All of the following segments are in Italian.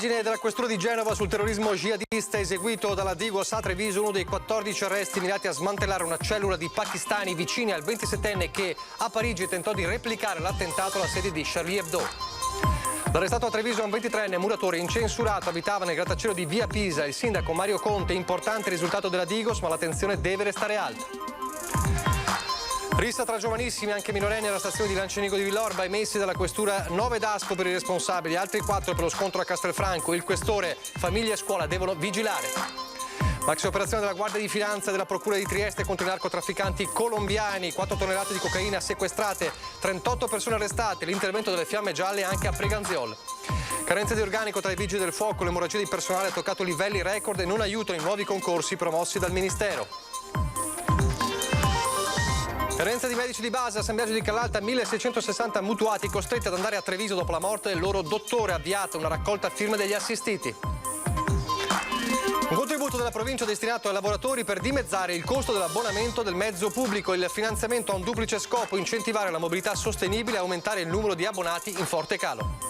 Indagine della questura di Genova sul terrorismo jihadista eseguito dalla Digos a Treviso, uno dei 14 arresti mirati a smantellare una cellula di pakistani vicini al 27enne che a Parigi tentò di replicare l'attentato alla sede di Charlie Hebdo. L'arrestato a Treviso è un 23enne muratore incensurato, abitava nel grattacielo di Via Pisa. Il sindaco Mario Conte: importante risultato della Digos, ma l'attenzione deve restare alta. Rissa tra giovanissimi, anche minorenni, alla stazione di Lancenico di Villorba, emessi dalla questura 9 Daspo per i responsabili, altri 4 per lo scontro a Castelfranco. Il questore, famiglia e scuola devono vigilare. Maxi operazione della Guardia di Finanza della Procura di Trieste contro i narcotrafficanti colombiani, 4 tonnellate di cocaina sequestrate, 38 persone arrestate, l'intervento delle fiamme gialle anche a Preganziol. Carenze di organico tra i vigili del fuoco, l'emorragia di personale ha toccato livelli record e non aiutano i nuovi concorsi promossi dal Ministero. Carenza di medici di base, a San Biagio di Callalta 1660 mutuati costretti ad andare a Treviso dopo la morte del loro dottore, avviata una raccolta firme degli assistiti. Un contributo della provincia destinato ai lavoratori per dimezzare il costo dell'abbonamento del mezzo pubblico. Il finanziamento ha un duplice scopo: incentivare la mobilità sostenibile e aumentare il numero di abbonati in forte calo.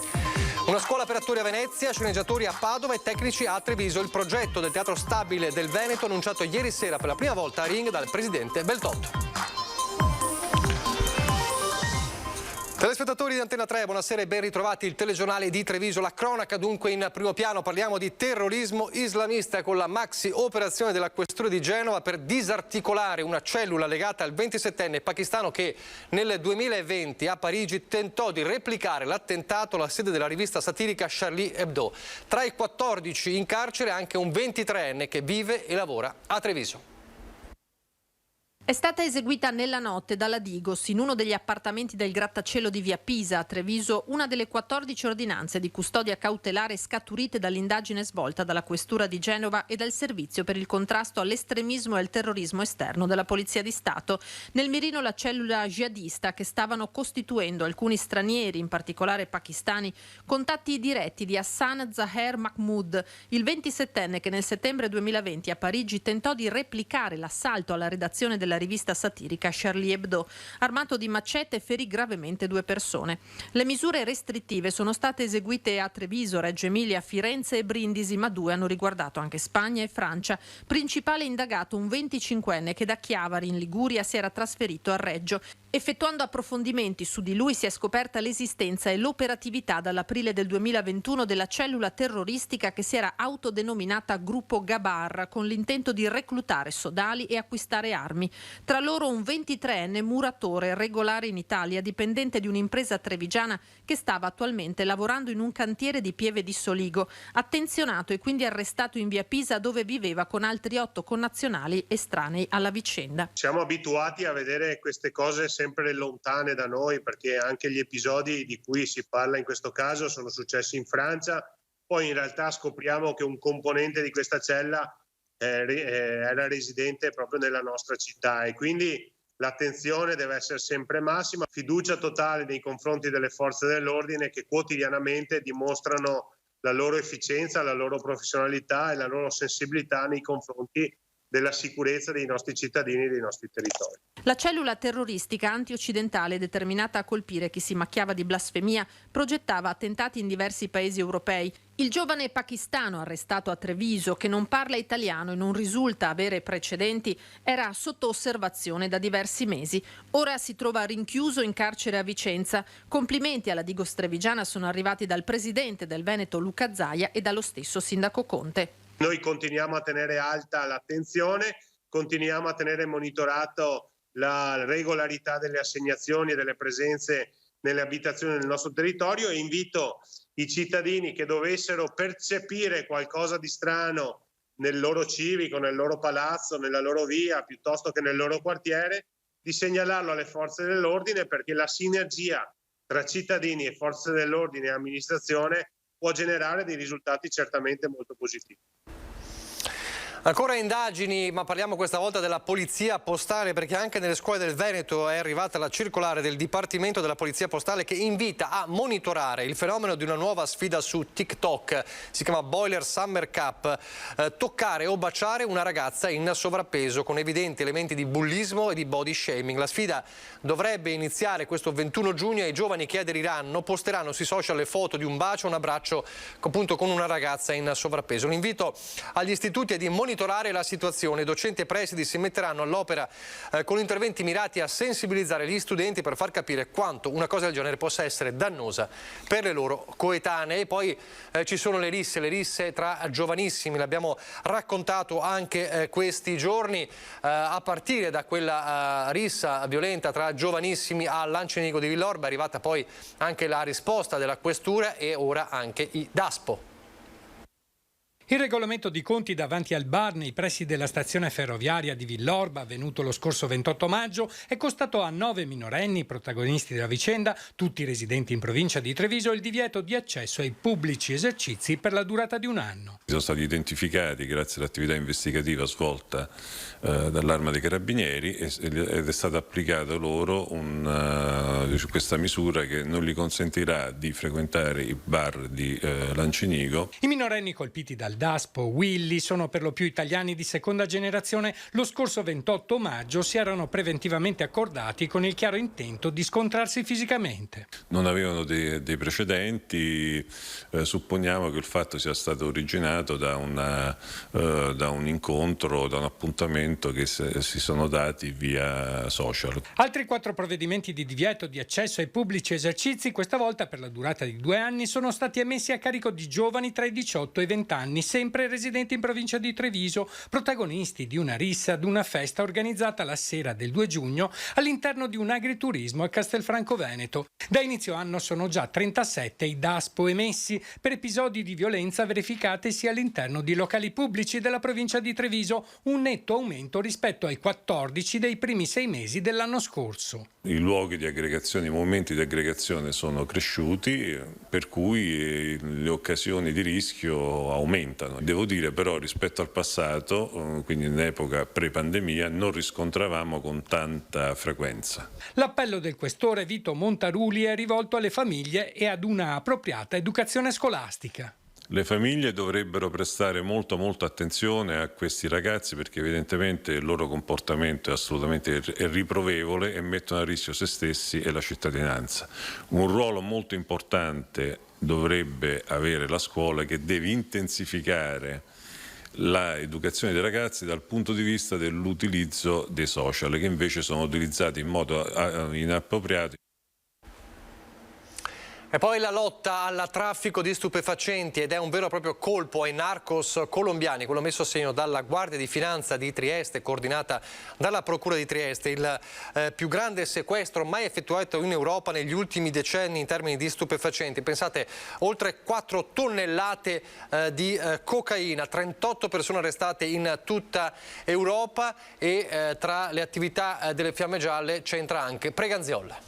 Una scuola per attori a Venezia, sceneggiatori a Padova e tecnici a Treviso. Il progetto del Teatro Stabile del Veneto annunciato ieri sera per la prima volta a Ring dal presidente Beltotto. Telespettatori di Antena 3, buonasera e ben ritrovati. Il telegiornale di Treviso, la cronaca dunque in primo piano. Parliamo di terrorismo islamista con la maxi operazione della questura di Genova per disarticolare una cellula legata al 27enne pakistano che nel 2020 a Parigi tentò di replicare l'attentato alla sede della rivista satirica Charlie Hebdo. Tra i 14 in carcere anche un 23enne che vive e lavora a Treviso. È stata eseguita nella notte dalla Digos in uno degli appartamenti del grattacielo di Via Pisa a Treviso una delle 14 ordinanze di custodia cautelare scaturite dall'indagine svolta dalla questura di Genova e dal servizio per il contrasto all'estremismo e al terrorismo esterno della Polizia di Stato. Nel mirino la cellula jihadista che stavano costituendo alcuni stranieri, in particolare pakistani, contatti diretti di Hassan Zaher Mahmoud, il 27enne che nel settembre 2020 a Parigi tentò di replicare l'assalto alla redazione della rivista satirica Charlie Hebdo. Armato di macete ferì gravemente 2 persone. Le misure restrittive sono state eseguite a Treviso, Reggio Emilia, Firenze e Brindisi, ma 2 hanno riguardato anche Spagna e Francia. Principale indagato un 25enne che da Chiavari in Liguria si era trasferito a Reggio. Effettuando approfondimenti su di lui si è scoperta l'esistenza e l'operatività dall'aprile del 2021 della cellula terroristica che si era autodenominata Gruppo Gabar, con l'intento di reclutare sodali e acquistare armi. Tra loro un 23enne muratore regolare in Italia, dipendente di un'impresa trevigiana che stava attualmente lavorando in un cantiere di Pieve di Soligo, attenzionato e quindi arrestato in Via Pisa, dove viveva con altri 8 connazionali estranei alla vicenda. Siamo abituati a vedere queste cose sempre lontane da noi, perché anche gli episodi di cui si parla in questo caso sono successi in Francia. Poi in realtà scopriamo che un componente di questa cella era residente proprio nella nostra città e quindi l'attenzione deve essere sempre massima, fiducia totale nei confronti delle forze dell'ordine che quotidianamente dimostrano la loro efficienza, la loro professionalità e la loro sensibilità nei confronti della sicurezza dei nostri cittadini e dei nostri territori. La cellula terroristica antioccidentale determinata a colpire chi si macchiava di blasfemia progettava attentati in diversi paesi europei. Il giovane pakistano arrestato a Treviso, che non parla italiano e non risulta avere precedenti, era sotto osservazione da diversi mesi. Ora si trova rinchiuso in carcere a Vicenza. Complimenti alla Digos trevigiana sono arrivati dal presidente del Veneto Luca Zaia e dallo stesso sindaco Conte. Noi continuiamo a tenere alta l'attenzione, continuiamo a tenere monitorato la regolarità delle assegnazioni e delle presenze nelle abitazioni del nostro territorio e invito i cittadini che dovessero percepire qualcosa di strano nel loro civico, nel loro palazzo, nella loro via, piuttosto che nel loro quartiere, di segnalarlo alle forze dell'ordine, perché la sinergia tra cittadini e forze dell'ordine e amministrazione può generare dei risultati certamente molto positivi. Ancora indagini, ma parliamo questa volta della polizia postale, perché anche nelle scuole del Veneto è arrivata la circolare del Dipartimento della Polizia Postale che invita a monitorare il fenomeno di una nuova sfida su TikTok. Si chiama Boiler Summer Cup. Toccare o baciare una ragazza in sovrappeso con evidenti elementi di bullismo e di body shaming. La sfida dovrebbe iniziare questo 21 giugno e i giovani che aderiranno posteranno sui social le foto di un bacio o un abbraccio appunto con una ragazza in sovrappeso. L'invito agli istituti è di monitorare la situazione. Docenti e presidi si metteranno all'opera con interventi mirati a sensibilizzare gli studenti per far capire quanto una cosa del genere possa essere dannosa per le loro coetanee. E poi ci sono le risse tra giovanissimi, l'abbiamo raccontato anche questi giorni, a partire da quella rissa violenta tra giovanissimi a Lancenigo di Villorba, è arrivata poi anche la risposta della questura e ora anche i DASPO. Il regolamento di conti davanti al bar nei pressi della stazione ferroviaria di Villorba, avvenuto lo scorso 28 maggio, è costato a 9 minorenni, protagonisti della vicenda, tutti residenti in provincia di Treviso, il divieto di accesso ai pubblici esercizi per la durata di un anno. Sono stati identificati grazie all'attività investigativa svolta dall'Arma dei Carabinieri ed è stata applicata loro questa misura che non gli consentirà di frequentare i bar di Lancenigo. I minorenni colpiti dal DASPO, Willy, sono per lo più italiani di seconda generazione. Lo scorso 28 maggio si erano preventivamente accordati con il chiaro intento di scontrarsi fisicamente. Non avevano dei precedenti, supponiamo che il fatto sia stato originato da un incontro, da un appuntamento che si sono dati via social. Altri 4 provvedimenti di divieto di accesso ai pubblici esercizi, questa volta per la durata di 2 anni, sono stati emessi a carico di giovani tra i 18 e i 20 anni, sempre residenti in provincia di Treviso, protagonisti di una rissa ad una festa organizzata la sera del 2 giugno all'interno di un agriturismo a Castelfranco Veneto. Da inizio anno sono già 37 i DASPO emessi per episodi di violenza verificatisi all'interno di locali pubblici della provincia di Treviso, un netto aumento rispetto ai 14 dei primi 6 mesi dell'anno scorso. I luoghi di aggregazione, i momenti di aggregazione sono cresciuti, per cui le occasioni di rischio aumentano. Devo dire però rispetto al passato, quindi in epoca pre-pandemia, non riscontravamo con tanta frequenza. L'appello del questore Vito Montaruli è rivolto alle famiglie e ad una appropriata educazione scolastica. Le famiglie dovrebbero prestare molta attenzione a questi ragazzi perché evidentemente il loro comportamento è assolutamente riprovevole e mettono a rischio se stessi e la cittadinanza. Un ruolo molto importante dovrebbe avere la scuola, che deve intensificare l'educazione dei ragazzi dal punto di vista dell'utilizzo dei social, che invece sono utilizzati in modo inappropriato. E poi la lotta al traffico di stupefacenti, ed è un vero e proprio colpo ai narcos colombiani, quello messo a segno dalla Guardia di Finanza di Trieste, coordinata dalla Procura di Trieste, il più grande sequestro mai effettuato in Europa negli ultimi decenni in termini di stupefacenti. Pensate, oltre 4 tonnellate di cocaina, 38 persone arrestate in tutta Europa e tra le attività delle Fiamme Gialle c'entra anche Preganziola.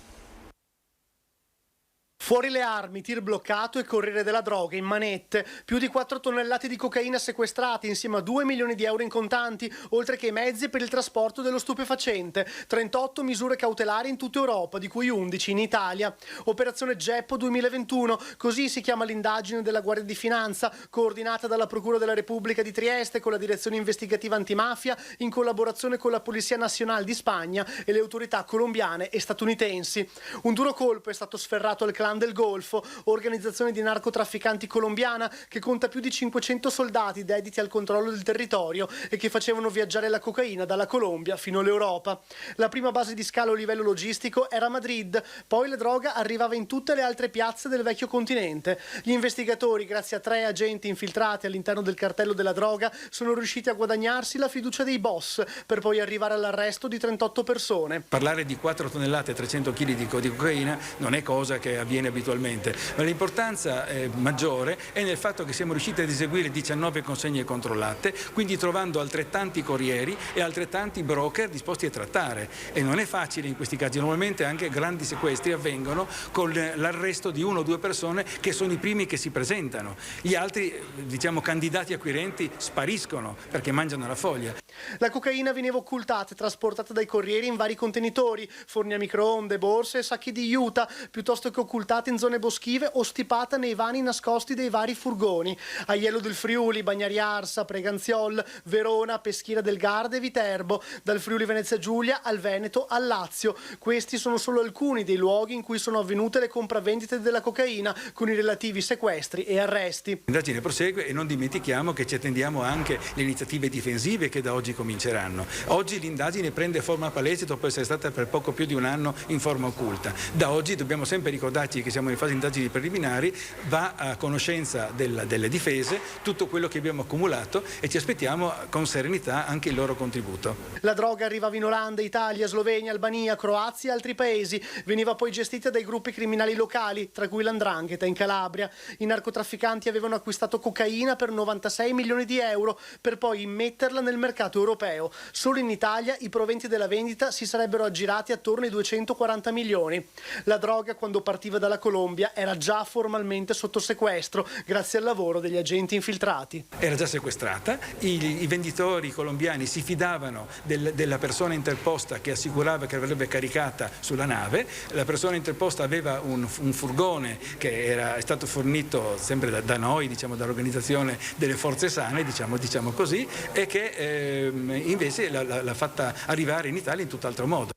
Fuori le armi, tir bloccato e corriere della droga in manette. Più di 4 tonnellate di cocaina sequestrate insieme a 2 milioni di euro in contanti, oltre che i mezzi per il trasporto dello stupefacente. 38 misure cautelari in tutta Europa, di cui 11 in Italia. Operazione Geppo 2021, così si chiama l'indagine della Guardia di Finanza, coordinata dalla Procura della Repubblica di Trieste con la Direzione Investigativa Antimafia, in collaborazione con la Polizia Nazionale di Spagna e le autorità colombiane e statunitensi. Un duro colpo è stato sferrato al clan del Golfo, organizzazione di narcotrafficanti colombiana che conta più di 500 soldati dediti al controllo del territorio e che facevano viaggiare la cocaina dalla Colombia fino all'Europa. La prima base di scalo a livello logistico era Madrid, poi la droga arrivava in tutte le altre piazze del vecchio continente. Gli investigatori, grazie a 3 agenti infiltrati all'interno del cartello della droga, sono riusciti a guadagnarsi la fiducia dei boss per poi arrivare all'arresto di 38 persone. Parlare di 4 tonnellate e 300 kg di cocaina non è cosa che avviene avviene abitualmente, ma l'importanza maggiore è nel fatto che siamo riusciti ad eseguire 19 consegne controllate, quindi trovando altrettanti corrieri e altrettanti broker disposti a trattare, e non è facile in questi casi. Normalmente anche grandi sequestri avvengono con l'arresto di 1 o 2 persone che sono i primi che si presentano, gli altri candidati acquirenti spariscono perché mangiano la foglia. La cocaina veniva occultata e trasportata dai corrieri in vari contenitori, forni a microonde, borse e sacchi di juta, piuttosto che occultata in zone boschive o stipata nei vani nascosti dei vari furgoni. Aiello del Friuli, Bagnari Arsa, Preganziol, Verona, Peschiera del Garda e Viterbo, dal Friuli Venezia Giulia al Veneto al Lazio. Questi sono solo alcuni dei luoghi in cui sono avvenute le compravendite della cocaina, con i relativi sequestri e arresti. L'indagine prosegue e non dimentichiamo che ci attendiamo anche le iniziative difensive che da oggi cominceranno. Oggi l'indagine prende forma palese dopo essere stata per poco più di un anno in forma occulta. Da oggi dobbiamo sempre ricordarci che siamo in fase di indagini preliminari, va a conoscenza delle difese tutto quello che abbiamo accumulato e ci aspettiamo con serenità anche il loro contributo. La droga arrivava in Olanda, Italia, Slovenia, Albania, Croazia e altri paesi. Veniva poi gestita dai gruppi criminali locali, tra cui l''ndrangheta in Calabria. I narcotrafficanti avevano acquistato cocaina per 96 milioni di euro per poi immetterla nel mercato europeo. Solo in Italia i proventi della vendita si sarebbero aggirati attorno ai 240 milioni. La droga, quando partiva dalla Colombia, era già formalmente sotto sequestro grazie al lavoro degli agenti infiltrati. Era già sequestrata, i venditori colombiani si fidavano della persona interposta che assicurava che l'avrebbe caricata sulla nave. La persona interposta aveva un furgone che è stato fornito sempre da noi, dall'organizzazione delle forze sane, diciamo così, e che invece l'ha fatta arrivare in Italia in tutt'altro modo.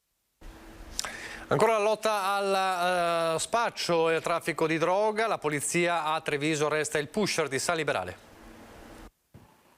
Ancora la lotta al spaccio e al traffico di droga. La polizia a Treviso arresta il pusher di San Liberale.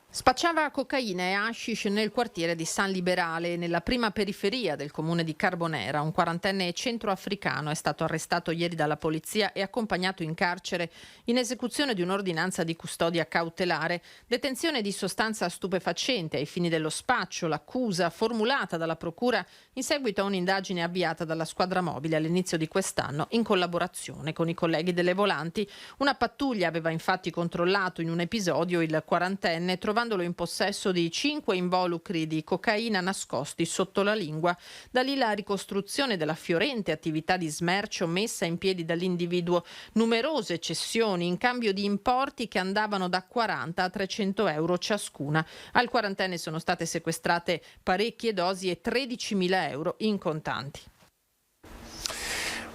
Spacciava cocaina e hashish nel quartiere di San Liberale, nella prima periferia del comune di Carbonera. Un 40enne centroafricano è stato arrestato ieri dalla polizia e accompagnato in carcere in esecuzione di un'ordinanza di custodia cautelare. Detenzione di sostanza stupefacente ai fini dello spaccio, l'accusa formulata dalla procura in seguito a un'indagine avviata dalla squadra mobile all'inizio di quest'anno in collaborazione con i colleghi delle volanti. Una pattuglia aveva infatti controllato in un episodio il 40enne trovandolo in possesso di 5 involucri di cocaina nascosti sotto la lingua. Da lì la ricostruzione della fiorente attività di smercio messa in piedi dall'individuo. Numerose cessioni in cambio di importi che andavano da 40 a 300 euro ciascuna. Al 40enne sono state sequestrate parecchie dosi e 13.000 euro in contanti.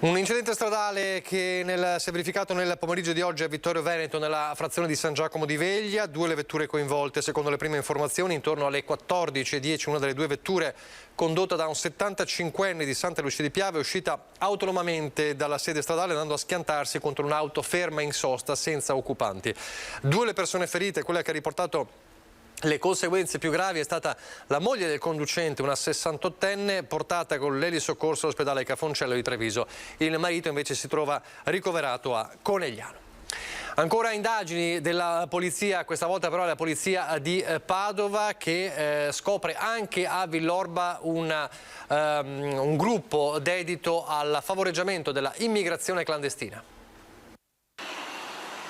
Un incidente stradale che si è verificato nel pomeriggio di oggi a Vittorio Veneto, nella frazione di San Giacomo di Veglia. 2 le vetture coinvolte. Secondo le prime informazioni, intorno alle 14:10 una delle 2 vetture, condotta da un 75enne di Santa Lucia di Piave, è uscita autonomamente dalla sede stradale andando a schiantarsi contro un'auto ferma in sosta senza occupanti. 2 le persone ferite. Quella che ha riportato le conseguenze più gravi è stata la moglie del conducente, una 68enne, portata con l'elisoccorso all'ospedale Cafoncello di Treviso. Il marito invece si trova ricoverato a Conegliano. Ancora indagini della polizia, questa volta però la polizia di Padova, che scopre anche a Villorba un gruppo dedito al favoreggiamento della immigrazione clandestina.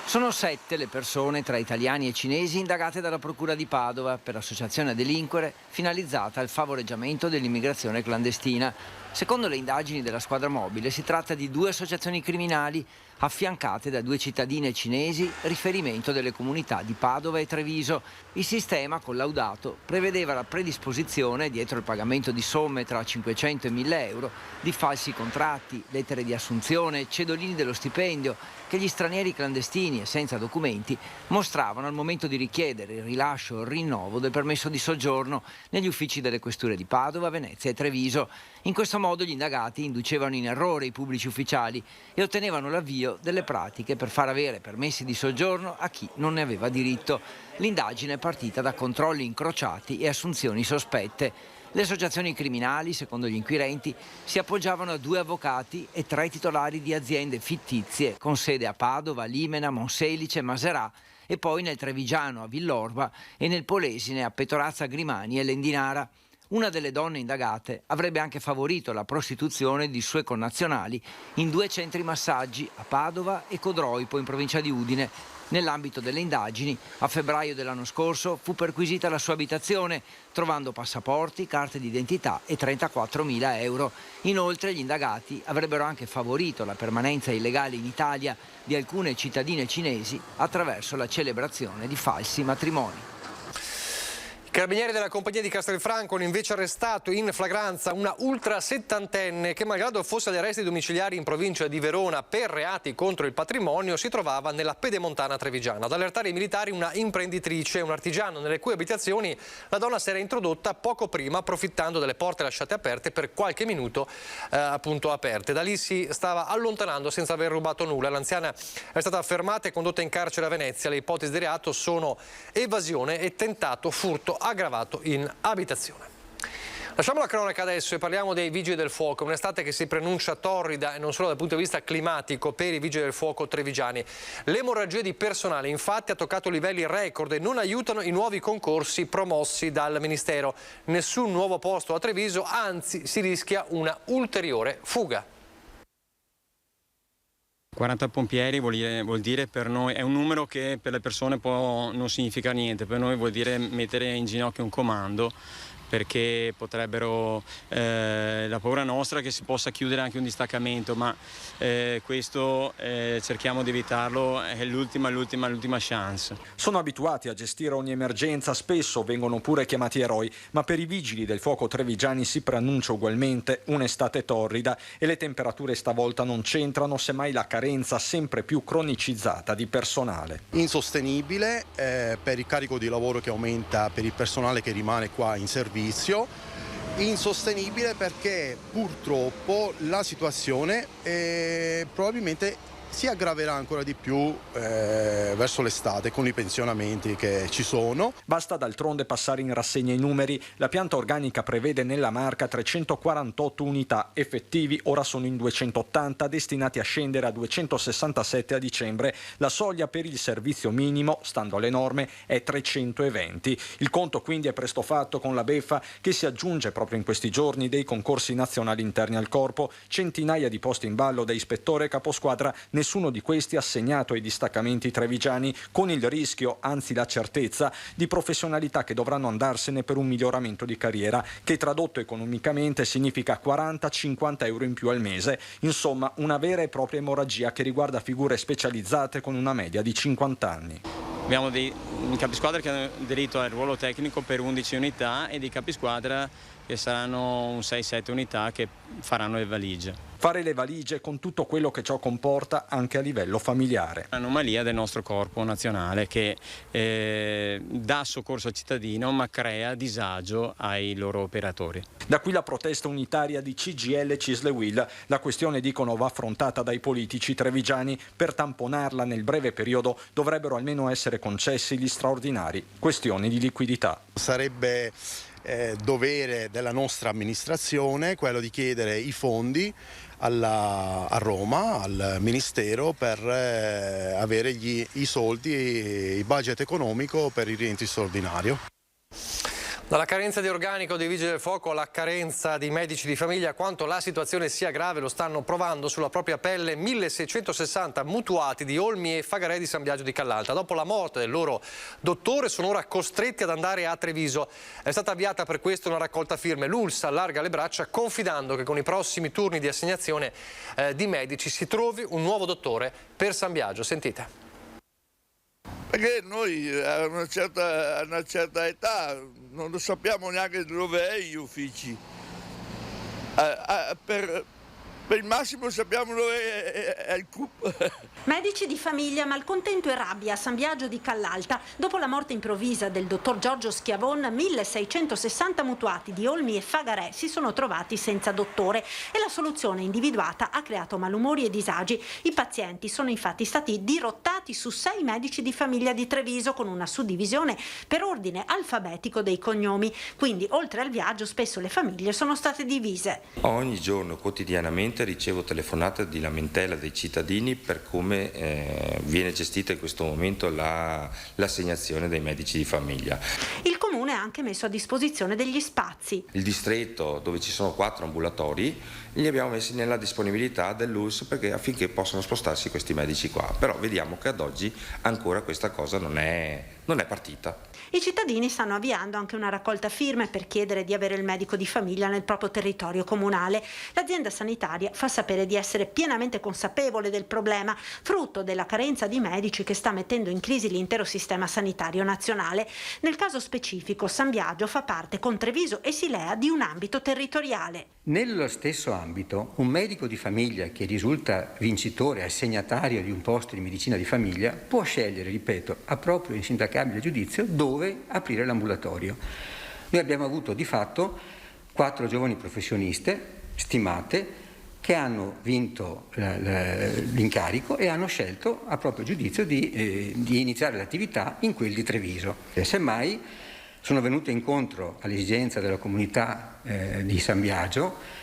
Sono 7 le persone tra italiani e cinesi indagate dalla Procura di Padova per associazione a delinquere finalizzata al favoreggiamento dell'immigrazione clandestina. Secondo le indagini della squadra mobile si tratta di 2 associazioni criminali affiancate da 2 cittadine cinesi, riferimento delle comunità di Padova e Treviso. Il sistema, collaudato, prevedeva la predisposizione, dietro il pagamento di somme tra 500 e 1000 euro, di falsi contratti, lettere di assunzione, cedolini dello stipendio, che gli stranieri clandestini e senza documenti mostravano al momento di richiedere il rilascio o il rinnovo del permesso di soggiorno negli uffici delle questure di Padova, Venezia e Treviso. In questo modo gli indagati inducevano in errore i pubblici ufficiali e ottenevano l'avvio delle pratiche per far avere permessi di soggiorno a chi non ne aveva diritto. L'indagine è partita da controlli incrociati e assunzioni sospette. Le associazioni criminali, secondo gli inquirenti, si appoggiavano a 2 avvocati e 3 titolari di aziende fittizie con sede a Padova, Limena, Monselice, Maserà e poi nel Trevigiano a Villorba e nel Polesine a Petorazza, Grimani e Lendinara. una delle donne indagate avrebbe anche favorito la prostituzione di suoi connazionali in 2 centri massaggi a Padova e Codroipo in provincia di Udine. Nell'ambito delle indagini, a febbraio dell'anno scorso fu perquisita la sua abitazione, trovando passaporti, carte d'identità e 34.000 euro. Inoltre gli indagati avrebbero anche favorito la permanenza illegale in Italia di alcune cittadine cinesi attraverso la celebrazione di falsi matrimoni. I carabinieri della compagnia di Castelfranco hanno invece arrestato in flagranza una ultra settantenne che, malgrado fosse agli arresti domiciliari in provincia di Verona per reati contro il patrimonio, si trovava nella pedemontana trevigiana. Ad allertare i militari una imprenditrice e un artigiano nelle cui abitazioni la donna si era introdotta poco prima, approfittando delle porte lasciate aperte per qualche minuto appunto aperte. Da lì si stava allontanando senza aver rubato nulla. L'anziana è stata fermata e condotta in carcere a Venezia. Le ipotesi di reato sono evasione e tentato furto aggravato in abitazione. Lasciamo la cronaca adesso e parliamo dei Vigili del Fuoco. Un'estate che si preannuncia torrida e non solo dal punto di vista climatico per i Vigili del Fuoco trevigiani. L'emorragia di personale infatti ha toccato livelli record e non aiutano i nuovi concorsi promossi dal Ministero. Nessun nuovo posto a Treviso, anzi si rischia una ulteriore fuga. 40 pompieri vuol dire per noi, è un numero che per le persone può non significa niente, per noi vuol dire mettere in ginocchio un comando, perché potrebbero, la paura nostra è che si possa chiudere anche un distaccamento, ma questo cerchiamo di evitarlo, è l'ultima chance. Sono abituati a gestire ogni emergenza, spesso vengono pure chiamati eroi, ma per i Vigili del Fuoco trevigiani si preannuncia ugualmente un'estate torrida e le temperature stavolta non c'entrano, semmai la carenza sempre più cronicizzata di personale. Insostenibile per il carico di lavoro che aumenta per il personale che rimane qua in servizio. Insostenibile perché purtroppo la situazione probabilmente si aggraverà ancora di più verso l'estate con i pensionamenti che ci sono. Basta d'altronde passare in rassegna i numeri. La pianta organica prevede nella Marca 348 unità effettivi, ora sono in 280, destinati a scendere a 267 a dicembre. La soglia per il servizio minimo, stando alle norme, è 320. Il conto quindi è presto fatto con la beffa che si aggiunge proprio in questi giorni dei concorsi nazionali interni al corpo, centinaia di posti in ballo da ispettore e caposquadra, nessuno di questi assegnato ai distaccamenti trevigiani, con il rischio, anzi la certezza, di professionalità che dovranno andarsene per un miglioramento di carriera, che tradotto economicamente significa 40-50 euro in più al mese. Insomma, una vera e propria emorragia che riguarda figure specializzate con una media di 50 anni. Abbiamo dei capisquadra che hanno diritto al ruolo tecnico per 11 unità e dei capisquadra che saranno un 6-7 unità che faranno le valigie. Fare le valigie con tutto quello che ciò comporta anche a livello familiare. L'anomalia del nostro corpo nazionale che dà soccorso al cittadino ma crea disagio ai loro operatori. Da qui la protesta unitaria di CGIL e Cisle-Will. La questione, dicono, va affrontata dai politici trevigiani. Per tamponarla nel breve periodo dovrebbero almeno essere concessi gli straordinari. Questioni di liquidità. Sarebbe dovere della nostra amministrazione quello di chiedere i fondi a Roma, al Ministero, per avere i soldi, il budget economico per il rientro straordinario. Dalla carenza di organico dei Vigili del Fuoco alla carenza di medici di famiglia, quanto la situazione sia grave lo stanno provando sulla propria pelle 1660 mutuati di Olmi e Fagarè di San Biagio di Callalta. Dopo la morte del loro dottore sono ora costretti ad andare a Treviso. È stata avviata per questo una raccolta firme. L'ULSS allarga le braccia confidando che con i prossimi turni di assegnazione di medici si trovi un nuovo dottore per San Biagio. Sentite. Perché noi a una certa età non lo sappiamo neanche dove è gli uffici. Per il massimo sappiamo dove è il CUP. Medici di famiglia, malcontento e rabbia a San Biagio di Callalta. Dopo la morte improvvisa del dottor Giorgio Schiavon, 1660 mutuati di Olmi e Fagarè si sono trovati senza dottore e la soluzione individuata ha creato malumori e disagi. I pazienti sono infatti stati dirottati assegnati su 6 medici di famiglia di Treviso, con una suddivisione per ordine alfabetico dei cognomi. Quindi, oltre al viaggio, spesso le famiglie sono state divise. Ogni giorno, quotidianamente, ricevo telefonate di lamentela dei cittadini per come viene gestita in questo momento l'assegnazione dei medici di famiglia. Il comune ha anche messo a disposizione degli spazi. Il distretto, dove ci sono 4 ambulatori, li abbiamo messi nella disponibilità dell'ULSS affinché possano spostarsi questi medici qua. Però vediamo che ad oggi ancora questa cosa non è partita. I cittadini stanno avviando anche una raccolta firme per chiedere di avere il medico di famiglia nel proprio territorio comunale. L'azienda sanitaria fa sapere di essere pienamente consapevole del problema, frutto della carenza di medici che sta mettendo in crisi l'intero sistema sanitario nazionale. Nel caso specifico, San Biagio fa parte con Treviso e Silea di un ambito territoriale. Nello stesso ambito, un medico di famiglia che risulta vincitore, assegnatario di un posto di medicina di famiglia, può scegliere, ripeto, a proprio insindacabile giudizio dove aprire l'ambulatorio. Noi abbiamo avuto di fatto 4 giovani professioniste stimate che hanno vinto l'incarico e hanno scelto a proprio giudizio di iniziare l'attività in quel di Treviso. Semmai sono venute incontro all'esigenza della comunità di San Biagio,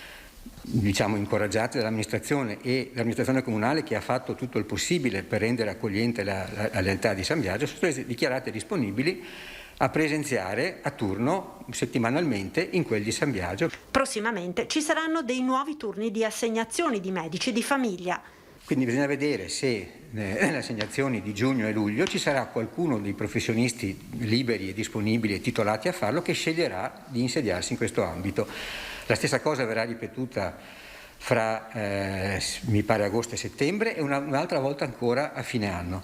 diciamo incoraggiate dall'amministrazione e l'amministrazione comunale, che ha fatto tutto il possibile per rendere accogliente la realtà di San Biagio, sono state dichiarate disponibili a presenziare a turno settimanalmente in quel di San Biagio. Prossimamente ci saranno dei nuovi turni di assegnazioni di medici di famiglia. Quindi bisogna vedere se nelle assegnazioni di giugno e luglio ci sarà qualcuno dei professionisti liberi e disponibili e titolati a farlo che sceglierà di insediarsi in questo ambito. La stessa cosa verrà ripetuta fra mi pare agosto e settembre e un'altra volta ancora a fine anno.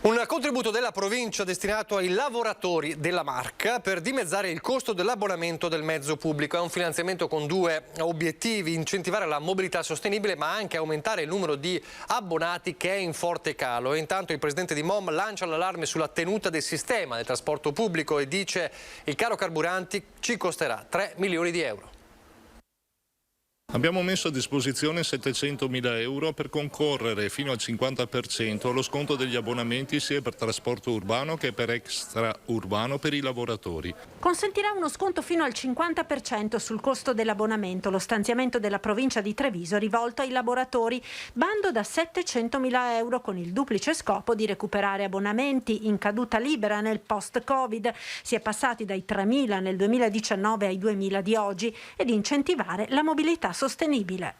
Un contributo della provincia destinato ai lavoratori della Marca per dimezzare il costo dell'abbonamento del mezzo pubblico. È un finanziamento con 2 obiettivi: incentivare la mobilità sostenibile ma anche aumentare il numero di abbonati che è in forte calo. E intanto il presidente di MOM lancia l'allarme sulla tenuta del sistema del trasporto pubblico e dice: il caro carburanti ci costerà 3 milioni di euro. Abbiamo messo a disposizione 700.000 euro per concorrere fino al 50% allo sconto degli abbonamenti sia per trasporto urbano che per extraurbano per i lavoratori. Consentirà uno sconto fino al 50% sul costo dell'abbonamento, lo stanziamento della provincia di Treviso rivolto ai lavoratori. Bando da 700.000 euro con il duplice scopo di recuperare abbonamenti in caduta libera nel post-Covid. Si è passati dai 3.000 nel 2019 ai 2.000 di oggi e di incentivare la mobilità sostenibile.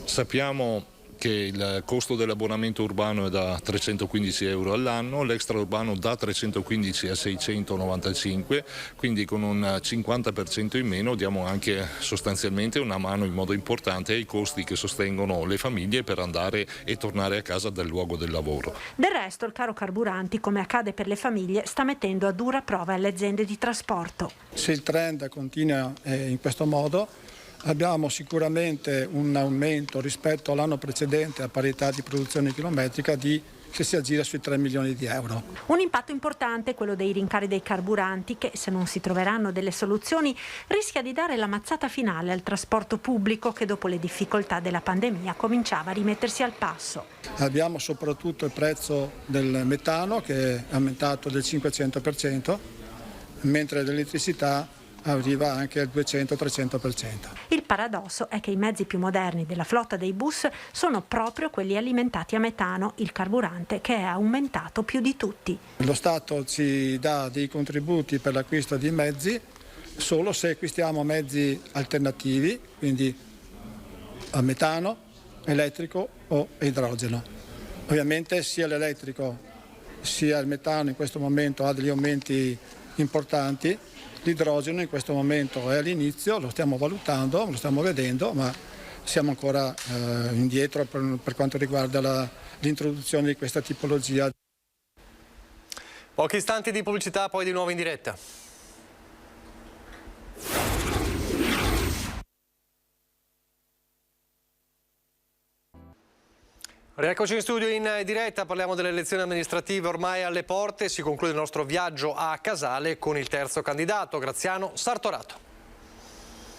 Sappiamo che il costo dell'abbonamento urbano è da 315 euro all'anno, l'extraurbano da 315 a 695, quindi con un 50% in meno diamo anche sostanzialmente una mano in modo importante ai costi che sostengono le famiglie per andare e tornare a casa dal luogo del lavoro. Del resto il caro carburanti, come accade per le famiglie, sta mettendo a dura prova le aziende di trasporto. Se il trend continua in questo modo, abbiamo sicuramente un aumento rispetto all'anno precedente a parità di produzione chilometrica che si aggira sui 3 milioni di euro. Un impatto importante è quello dei rincari dei carburanti che, se non si troveranno delle soluzioni, rischia di dare la mazzata finale al trasporto pubblico che dopo le difficoltà della pandemia cominciava a rimettersi al passo. Abbiamo soprattutto il prezzo del metano che è aumentato del 500%, mentre l'elettricità arriva anche al 200-300%. Il paradosso è che i mezzi più moderni della flotta dei bus sono proprio quelli alimentati a metano, il carburante che è aumentato più di tutti. Lo Stato ci dà dei contributi per l'acquisto di mezzi solo se acquistiamo mezzi alternativi, quindi a metano, elettrico o idrogeno. Ovviamente sia l'elettrico sia il metano in questo momento ha degli aumenti importanti. L'idrogeno in questo momento è all'inizio, lo stiamo valutando, lo stiamo vedendo, ma siamo ancora indietro per quanto riguarda l'introduzione di questa tipologia. Pochi istanti di pubblicità, poi di nuovo in diretta. Rieccoci in studio in diretta, parliamo delle elezioni amministrative ormai alle porte, si conclude il nostro viaggio a Casale con il terzo candidato, Graziano Sartorato.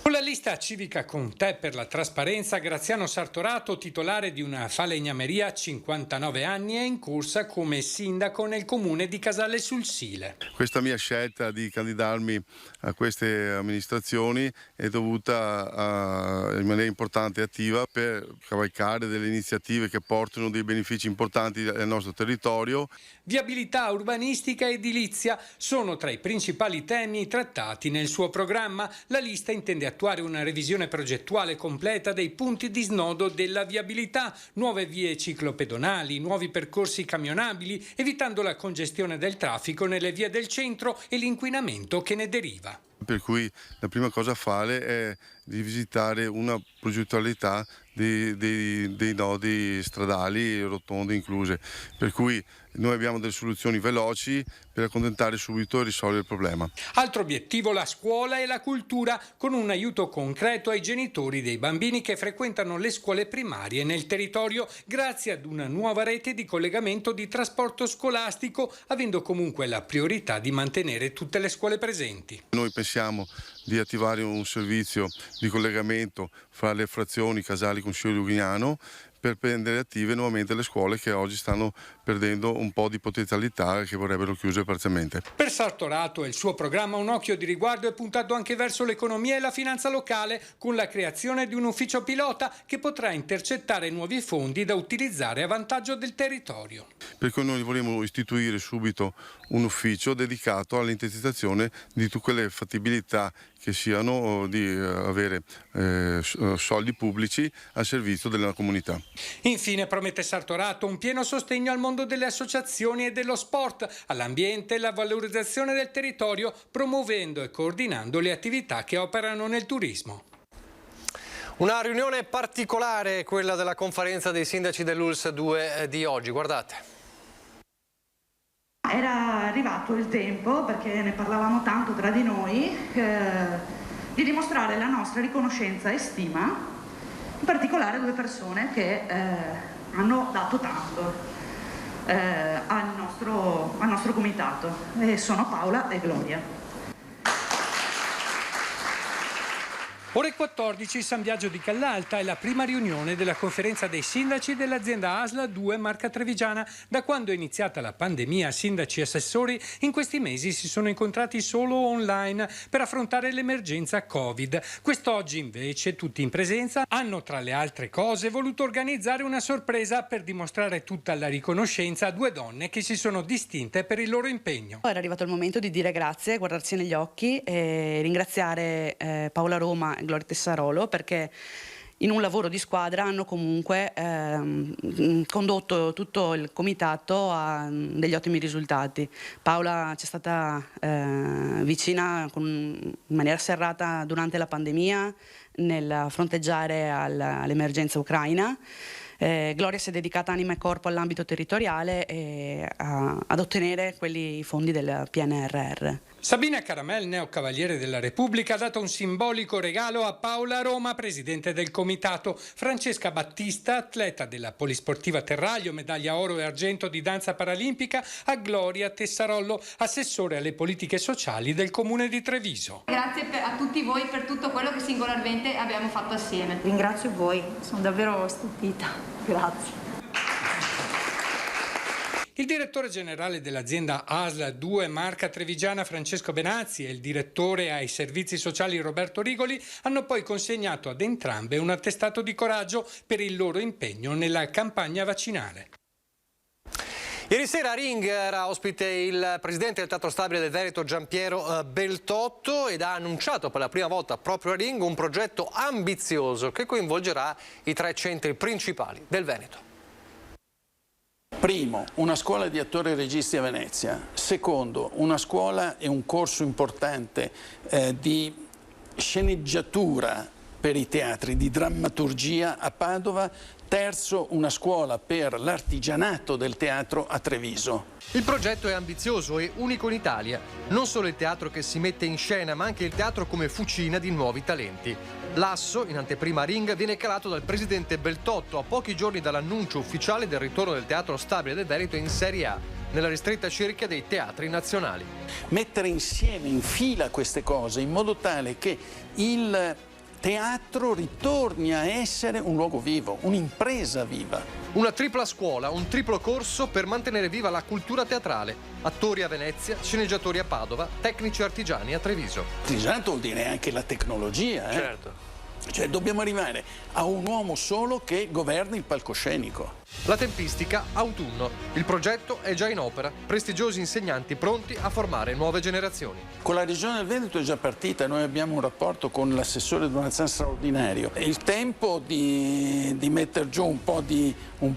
Sulle Sulla lista civica con te per la trasparenza, Graziano Sartorato, titolare di una falegnameria, 59 anni, è in corsa come sindaco nel comune di Casale sul Sile. Questa mia scelta di candidarmi a queste amministrazioni è dovuta in maniera importante e attiva per cavalcare delle iniziative che portano dei benefici importanti al nostro territorio. Viabilità, urbanistica e edilizia sono tra i principali temi trattati nel suo programma. La lista intende attuare una revisione progettuale completa dei punti di snodo della viabilità, nuove vie ciclopedonali, nuovi percorsi camionabili, evitando la congestione del traffico nelle vie del centro e l'inquinamento che ne deriva. Per cui la prima cosa a fare è di visitare una progettualità dei nodi stradali, rotonde incluse, per cui noi abbiamo delle soluzioni veloci per accontentare subito e risolvere il problema. Altro obiettivo, la scuola e la cultura, con un aiuto concreto ai genitori dei bambini che frequentano le scuole primarie nel territorio, grazie ad una nuova rete di collegamento di trasporto scolastico, avendo comunque la priorità di mantenere tutte le scuole presenti. Noi pensiamo di attivare un servizio di collegamento fra le frazioni Casali Consiglio Lugnano per prendere attive nuovamente le scuole che oggi stanno perdendo un po' di potenzialità e che vorrebbero chiudere parzialmente. Per Sartorato e il suo programma un occhio di riguardo è puntato anche verso l'economia e la finanza locale, con la creazione di un ufficio pilota che potrà intercettare nuovi fondi da utilizzare a vantaggio del territorio. Per cui noi vorremmo istituire subito un ufficio dedicato all'intensificazione di tutte le fattibilità che siano di avere soldi pubblici al servizio della comunità. Infine promette Sartorato un pieno sostegno al mondo delle associazioni e dello sport, all'ambiente e alla valorizzazione del territorio, promuovendo e coordinando le attività che operano nel turismo. Una riunione particolare, quella della conferenza dei sindaci dell'ULSS 2 di oggi, guardate. Era arrivato il tempo, perché ne parlavamo tanto tra di noi, di dimostrare la nostra riconoscenza e stima, in particolare a due persone che hanno dato tanto al nostro comitato, e sono Paola e Gloria. Ore 14, San Biagio di Callalta è la prima riunione della conferenza dei sindaci dell'azienda ASL 2 Marca Trevigiana. Da quando è iniziata la pandemia, sindaci e assessori in questi mesi si sono incontrati solo online per affrontare l'emergenza Covid. Quest'oggi invece, tutti in presenza, hanno tra le altre cose voluto organizzare una sorpresa per dimostrare tutta la riconoscenza a due donne che si sono distinte per il loro impegno. Era arrivato il momento di dire grazie, guardarsi negli occhi e ringraziare Paola Roma e Gloria Tessarolo, perché in un lavoro di squadra hanno comunque condotto tutto il comitato a degli ottimi risultati. Paola ci è stata vicina in maniera serrata durante la pandemia nel fronteggiare all'emergenza ucraina. Gloria si è dedicata anima e corpo all'ambito territoriale e ad ottenere quelli fondi del PNRR. Sabina Caramel, neocavaliere della Repubblica, ha dato un simbolico regalo a Paola Roma, presidente del comitato. Francesca Battista, atleta della Polisportiva Terraglio, medaglia oro e argento di danza paralimpica, a Gloria Tessarollo, assessore alle politiche sociali del comune di Treviso. Grazie a tutti voi per tutto quello che singolarmente abbiamo fatto assieme. Ringrazio voi, sono davvero stupita. Grazie. Il direttore generale dell'azienda ASL 2 Marca Trevigiana Francesco Benazzi e il direttore ai servizi sociali Roberto Rigoli hanno poi consegnato ad entrambe un attestato di coraggio per il loro impegno nella campagna vaccinale. Ieri sera a Ring era ospite il presidente del Teatro Stabile del Veneto Giampiero Beltotto ed ha annunciato per la prima volta proprio a Ring un progetto ambizioso che coinvolgerà i 3 centri principali del Veneto. Primo, una scuola di attori e registi a Venezia. Secondo, una scuola e un corso importante di sceneggiatura per i teatri, di drammaturgia a Padova. Terzo, una scuola per l'artigianato del teatro a Treviso. Il progetto è ambizioso e unico in Italia. Non solo il teatro che si mette in scena, ma anche il teatro come fucina di nuovi talenti. L'asso, in anteprima a Ring, viene calato dal presidente Beltotto a pochi giorni dall'annuncio ufficiale del ritorno del Teatro Stabile del Veneto in Serie A, nella ristretta cerchia dei teatri nazionali. Mettere insieme, in fila queste cose, in modo tale che il teatro ritorni a essere un luogo vivo, un'impresa viva. Una tripla scuola, un triplo corso per mantenere viva la cultura teatrale. Attori a Venezia, sceneggiatori a Padova, tecnici artigiani a Treviso. Artigianato vuol dire anche la tecnologia, Certo. Cioè dobbiamo arrivare a un uomo solo che governi il palcoscenico. La tempistica autunno. Il progetto è già in opera. Prestigiosi insegnanti pronti a formare nuove generazioni. Con la Regione del Veneto è già partita, noi abbiamo un rapporto con l'assessore Donazan straordinario. È il tempo di mettere giù un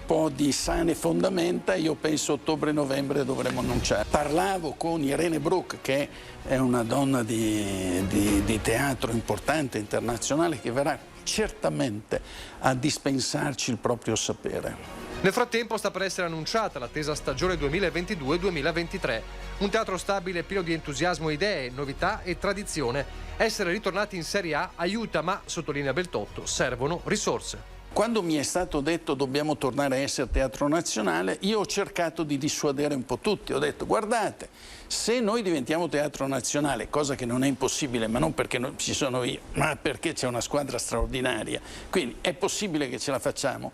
po' di sane fondamenta, io penso ottobre-novembre dovremo annunciare. Parlavo con Irene Bruck, che è una donna di teatro importante, internazionale, che verrà certamente a dispensarci il proprio sapere. Nel frattempo sta per essere annunciata l'attesa stagione 2022-2023. Un teatro stabile pieno di entusiasmo, idee, novità e tradizione. Essere ritornati in Serie A aiuta, ma, sottolinea Beltotto, servono risorse. Quando mi è stato detto dobbiamo tornare a essere teatro nazionale, io ho cercato di dissuadere un po' tutti. Ho detto guardate, se noi diventiamo teatro nazionale, cosa che non è impossibile, ma non perché non ci sono io, ma perché c'è una squadra straordinaria, quindi è possibile che ce la facciamo.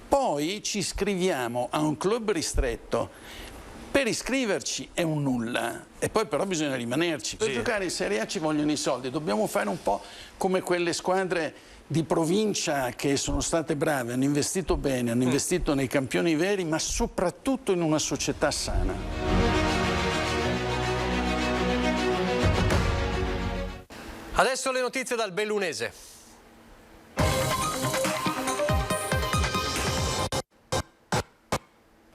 Poi ci iscriviamo a un club ristretto. Per iscriverci è un nulla e poi però bisogna rimanerci. Per giocare in Serie A ci vogliono i soldi, dobbiamo fare un po' come quelle squadre di provincia che sono state brave, hanno investito bene, hanno investito nei campioni veri, ma soprattutto in una società sana. Adesso le notizie dal Bellunese.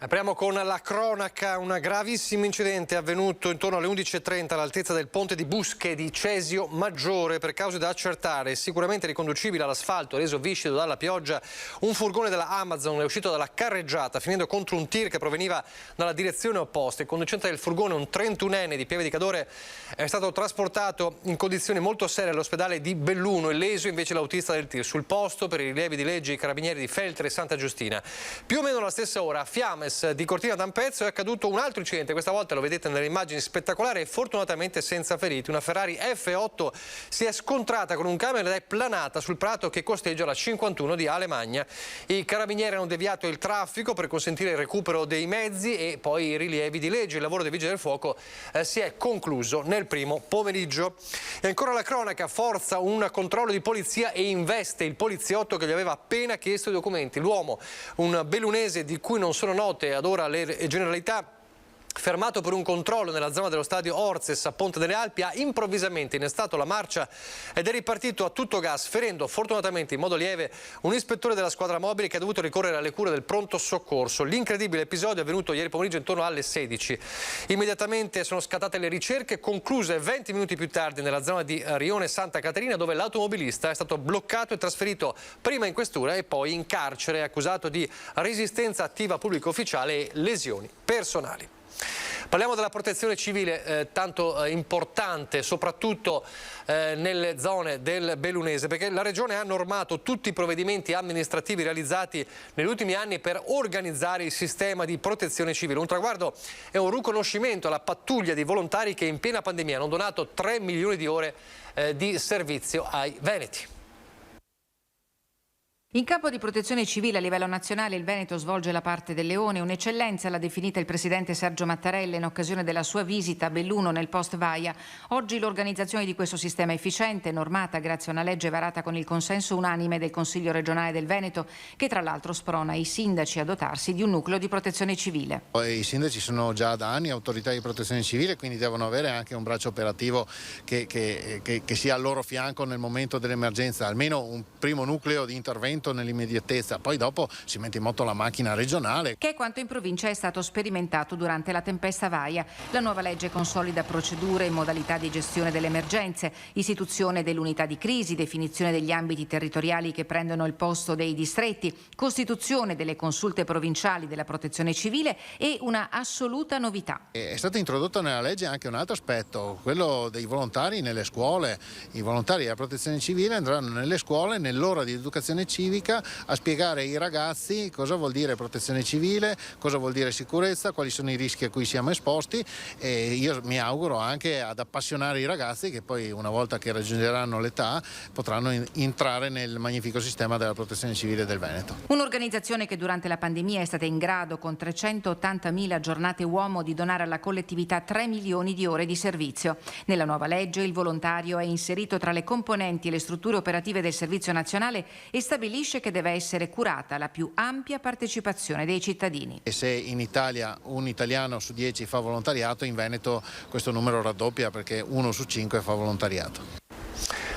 Apriamo con la cronaca. Un gravissimo incidente è avvenuto intorno alle 11:30 all'altezza del ponte di Busche di Cesio Maggiore. Per cause da accertare, sicuramente riconducibile all'asfalto reso viscido dalla pioggia, un furgone della Amazon è uscito dalla carreggiata finendo contro un tir che proveniva dalla direzione opposta. Il conducente del furgone, un 31enne di Pieve di Cadore, è stato trasportato in condizioni molto serie all'ospedale di Belluno. Leso invece l'autista del tir. Sul posto, per i rilievi di legge, i carabinieri di Feltre e Santa Giustina. Più o meno alla stessa ora, a Fiamme di Cortina d'Ampezzo è accaduto un altro incidente. Questa volta lo vedete nelle immagini, spettacolare e fortunatamente senza feriti. Una Ferrari F8 si è scontrata con un camion ed è planata sul prato che costeggia la 51 di Alemagna. I carabinieri hanno deviato il traffico per consentire il recupero dei mezzi e poi i rilievi di legge. Il lavoro dei vigili del fuoco si è concluso nel primo pomeriggio. E ancora la cronaca, forza un controllo di polizia e investe il poliziotto che gli aveva appena chiesto i documenti. L'uomo, un bellunese di cui non sono note ad ora le generalità, fermato per un controllo nella zona dello stadio Orzes a Ponte delle Alpi, ha improvvisamente innestato la marcia ed è ripartito a tutto gas, ferendo fortunatamente in modo lieve un ispettore della squadra mobile che ha dovuto ricorrere alle cure del pronto soccorso. L'incredibile episodio è avvenuto ieri pomeriggio intorno alle 16. Immediatamente sono scattate le ricerche, concluse 20 minuti più tardi nella zona di Rione Santa Caterina, dove l'automobilista è stato bloccato e trasferito prima in questura e poi in carcere, accusato di resistenza attiva pubblico ufficiale e lesioni personali. Parliamo della protezione civile, tanto importante soprattutto nelle zone del Bellunese, perché la Regione ha normato tutti i provvedimenti amministrativi realizzati negli ultimi anni per organizzare il sistema di protezione civile. Un traguardo è un riconoscimento alla pattuglia di volontari che in piena pandemia hanno donato 3 milioni di ore di servizio ai veneti. In campo di protezione civile a livello nazionale il Veneto svolge la parte del leone, un'eccellenza l'ha definita il presidente Sergio Mattarella in occasione della sua visita a Belluno nel post Vaia. Oggi l'organizzazione di questo sistema efficiente, normata grazie a una legge varata con il consenso unanime del Consiglio regionale del Veneto, che tra l'altro sprona i sindaci a dotarsi di un nucleo di protezione civile. I sindaci sono già da anni autorità di protezione civile, quindi devono avere anche un braccio operativo che sia al loro fianco nel momento dell'emergenza, almeno un primo nucleo di intervento nell'immediatezza, poi dopo si mette in moto la macchina regionale. Che è quanto in provincia è stato sperimentato durante la tempesta Vaia. La nuova legge consolida procedure e modalità di gestione delle emergenze, istituzione dell'unità di crisi, definizione degli ambiti territoriali che prendono il posto dei distretti, costituzione delle consulte provinciali della protezione civile e una assoluta novità. È stato introdotto nella legge anche un altro aspetto, quello dei volontari nelle scuole. I volontari della protezione civile andranno nelle scuole nell'ora di educazione civica civica, a spiegare ai ragazzi cosa vuol dire protezione civile, cosa vuol dire sicurezza, quali sono i rischi a cui siamo esposti, e io mi auguro anche ad appassionare i ragazzi che poi una volta che raggiungeranno l'età potranno entrare nel magnifico sistema della protezione civile del Veneto. Un'organizzazione che durante la pandemia è stata in grado, con 380.000 giornate uomo, di donare alla collettività 3 milioni di ore di servizio. Nella nuova legge il volontario è inserito tra le componenti e le strutture operative del Servizio Nazionale e stabilisce che deve essere curata la più ampia partecipazione dei cittadini. E se in Italia un italiano su 10 fa volontariato, in Veneto questo numero raddoppia perché 1 su 5 fa volontariato.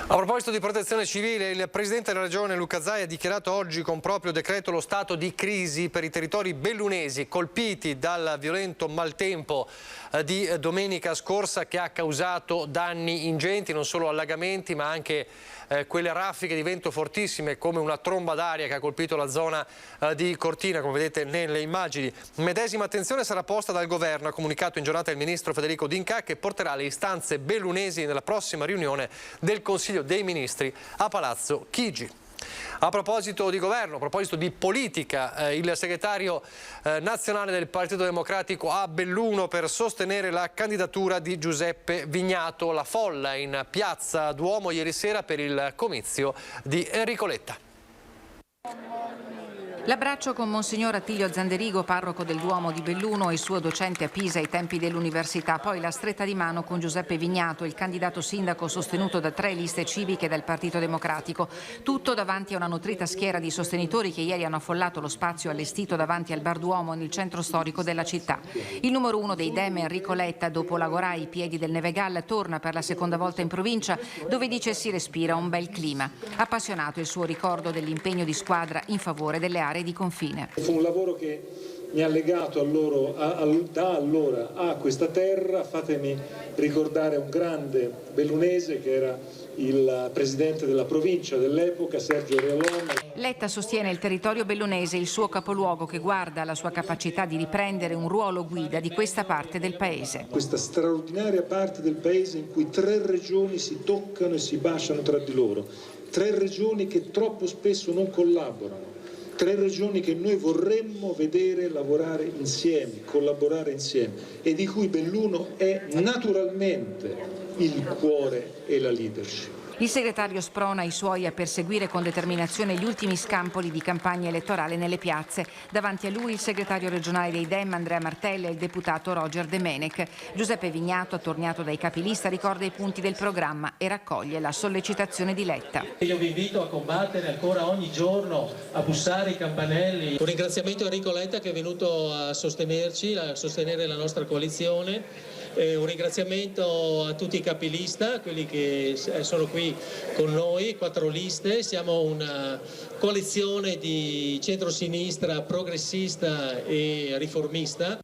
A proposito di protezione civile, il Presidente della Regione Luca Zaia ha dichiarato oggi con proprio decreto lo stato di crisi per i territori bellunesi colpiti dal violento maltempo di domenica scorsa, che ha causato danni ingenti, non solo allagamenti ma anche quelle raffiche di vento fortissime come una tromba d'aria che ha colpito la zona di Cortina, come vedete nelle immagini. Medesima attenzione sarà posta dal Governo, ha comunicato in giornata il Ministro Federico D'Incà, che porterà le istanze bellunesi nella prossima riunione del Consiglio dei Ministri a Palazzo Chigi. A proposito di governo, a proposito di politica, il segretario nazionale del Partito Democratico a Belluno per sostenere la candidatura di Giuseppe Vignato. La folla in piazza Duomo ieri sera per il comizio di Enrico Letta. L'abbraccio con Monsignor Attilio Zanderigo, parroco del Duomo di Belluno, e il suo docente a Pisa ai tempi dell'università, poi la stretta di mano con Giuseppe Vignato, il candidato sindaco sostenuto da 3 liste civiche del Partito Democratico. Tutto davanti a una nutrita schiera di sostenitori che ieri hanno affollato lo spazio allestito davanti al Bar Duomo nel centro storico della città. Il numero 1 dei Dem, Enrico Letta, dopo Lagorà ai piedi del Nevegal, torna per la seconda volta in provincia, dove dice si respira un bel clima. Appassionato il suo ricordo dell'impegno di squadra in favore delle aree di confine. Fu un lavoro che mi ha legato da allora a questa terra. Fatemi ricordare un grande bellunese che era il presidente della provincia dell'epoca, Sergio Realone. Letta sostiene il territorio bellunese, il suo capoluogo, che guarda alla sua capacità di riprendere un ruolo guida di questa parte del paese. Questa straordinaria parte del paese in cui 3 regioni si toccano e si baciano tra di loro, 3 regioni che troppo spesso non collaborano. 3 regioni che noi vorremmo vedere lavorare insieme, collaborare insieme, e di cui Belluno è naturalmente il cuore e la leadership. Il segretario sprona i suoi a perseguire con determinazione gli ultimi scampoli di campagna elettorale nelle piazze. Davanti a lui il segretario regionale dei Dem, Andrea Martella, e il deputato Roger De Menec. Giuseppe Vignato, attorniato dai capilista, ricorda i punti del programma e raccoglie la sollecitazione di Letta. Io vi invito a combattere ancora ogni giorno, a bussare i campanelli. Un ringraziamento a Enrico Letta che è venuto a sostenerci, a sostenere la nostra coalizione. Un ringraziamento a tutti i capilista, quelli che sono qui con noi, 4 liste. Siamo una coalizione di centrosinistra, progressista e riformista.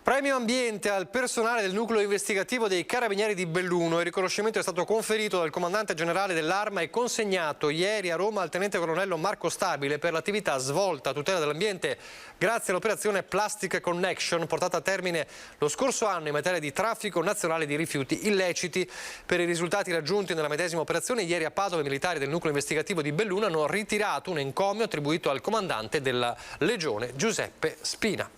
Premio Ambiente al personale del nucleo investigativo dei Carabinieri di Belluno. Il riconoscimento è stato conferito dal comandante generale dell'Arma e consegnato ieri a Roma al tenente colonnello Marco Stabile per l'attività svolta a tutela dell'ambiente grazie all'operazione Plastic Connection, portata a termine lo scorso anno in materia di traffico nazionale di rifiuti illeciti. Per i risultati raggiunti nella medesima operazione, ieri a Padova i militari del nucleo investigativo di Belluno hanno ritirato un encomio attribuito al comandante della Legione Giuseppe Spina.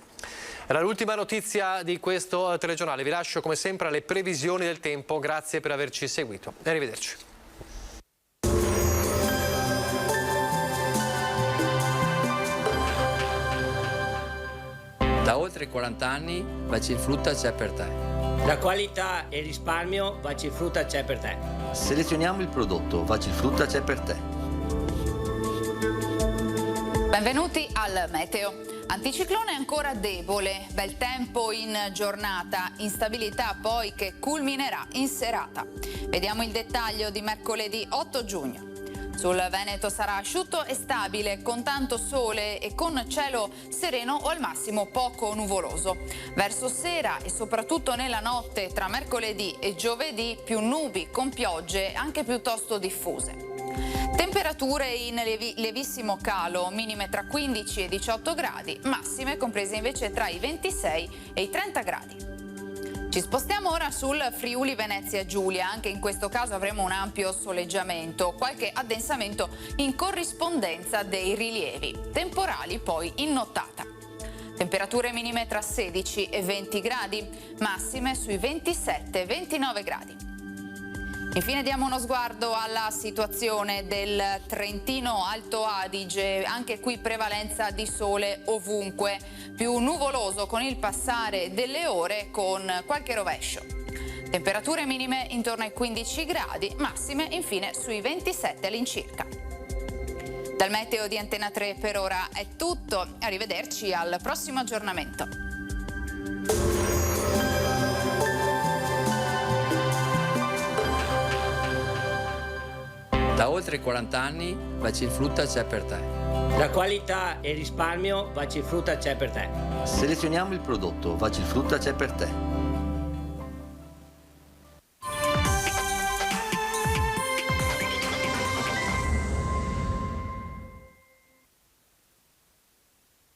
Era l'ultima notizia di questo telegiornale. Vi lascio come sempre alle previsioni del tempo. Grazie per averci seguito. Arrivederci. Da oltre 40 anni Bacifrutta c'è per te. La qualità e il risparmio Bacifrutta c'è per te. Selezioniamo il prodotto, Bacifrutta c'è per te. Benvenuti al meteo. Anticiclone ancora debole, bel tempo in giornata, instabilità poi che culminerà in serata. Vediamo il dettaglio di mercoledì 8 giugno. Sul Veneto sarà asciutto e stabile, con tanto sole e con cielo sereno o al massimo poco nuvoloso. Verso sera e soprattutto nella notte tra mercoledì e giovedì più nubi con piogge anche piuttosto diffuse. Temperature in lievissimo calo, minime tra 15 e 18 gradi, massime comprese invece tra i 26 e i 30 gradi. Ci spostiamo ora sul Friuli Venezia Giulia, anche in questo caso avremo un ampio soleggiamento, qualche addensamento in corrispondenza dei rilievi, temporali poi in nottata. Temperature minime tra 16 e 20 gradi, massime sui 27-29 gradi. Infine diamo uno sguardo alla situazione del Trentino Alto Adige, anche qui prevalenza di sole ovunque, più nuvoloso con il passare delle ore con qualche rovescio. Temperature minime intorno ai 15 gradi, massime infine sui 27 all'incirca. Dal meteo di Antena 3 per ora è tutto, arrivederci al prossimo aggiornamento. Da oltre 40 anni Bacifrutta c'è per te. La qualità e risparmio Bacifrutta c'è per te. Selezioniamo il prodotto, Bacifrutta c'è per te.